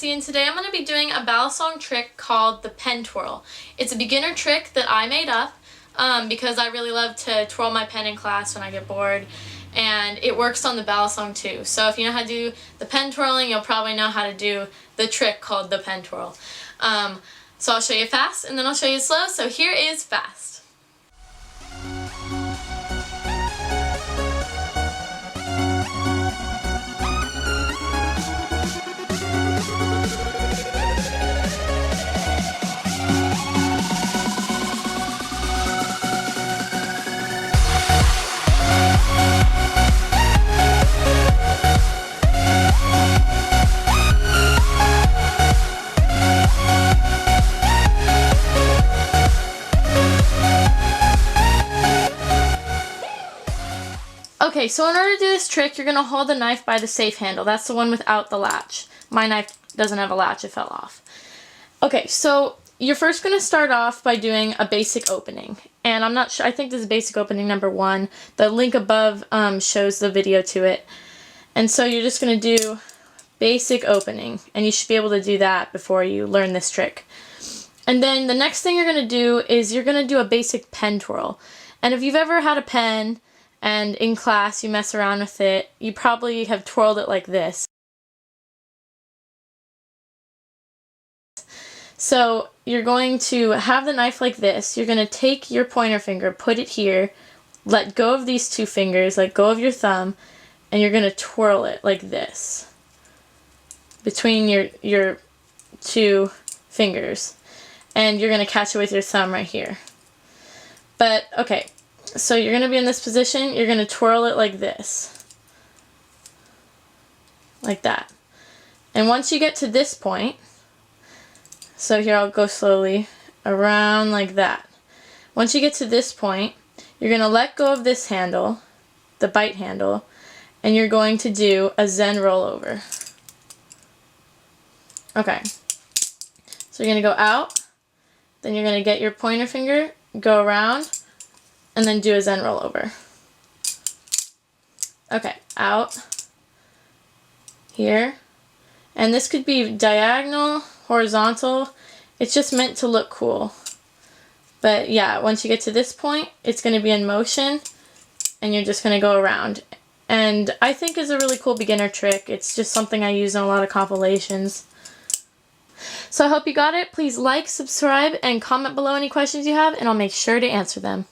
ArtSea, and today I'm going to be doing a balisong trick called the pen twirl. It's a beginner trick that I made up because I really love to twirl my pen in class when I get bored, and it works on the balisong too. So if you know how to do the pen twirling, you'll probably know how to do the trick called the pen twirl. So I'll show you fast and then I'll show you slow. So here is fast. Okay, so in order to do this trick, you're going to hold the knife by the safe handle. That's the one without the latch. My knife doesn't have a latch, it fell off. Okay, so you're first going to start off by doing a basic opening. And I'm not sure, I think this is basic opening number 1. The link above shows the video to it. And so you're just going to do basic opening. And you should be able to do that before you learn this trick. And then the next thing you're going to do is you're going to do a basic pen twirl. And if you've ever had a pen and in class you mess around with it, you probably have twirled it like this. So you're going to have the knife like this. You're going to take your pointer finger, put it here, let go of these two fingers, let go of your thumb, and you're going to twirl it like this between your two fingers. And you're going to catch it with your thumb right here. But, okay. So you're going to be in this position, you're going to twirl it like this. Like that. And once you get to this point, so here I'll go slowly around like that. Once you get to this point, you're going to let go of this handle, the bite handle, and you're going to do a Zen rollover. Okay. So you're going to go out, then you're going to get your pointer finger, go around, and then do a Zen rollover. Okay, out, here, and this could be diagonal, horizontal, it's just meant to look cool. But yeah, once you get to this point, it's going to be in motion, and you're just going to go around. And I think it's a really cool beginner trick. It's just something I use in a lot of compilations. So I hope you got it. Please like, subscribe, and comment below any questions you have, and I'll make sure to answer them.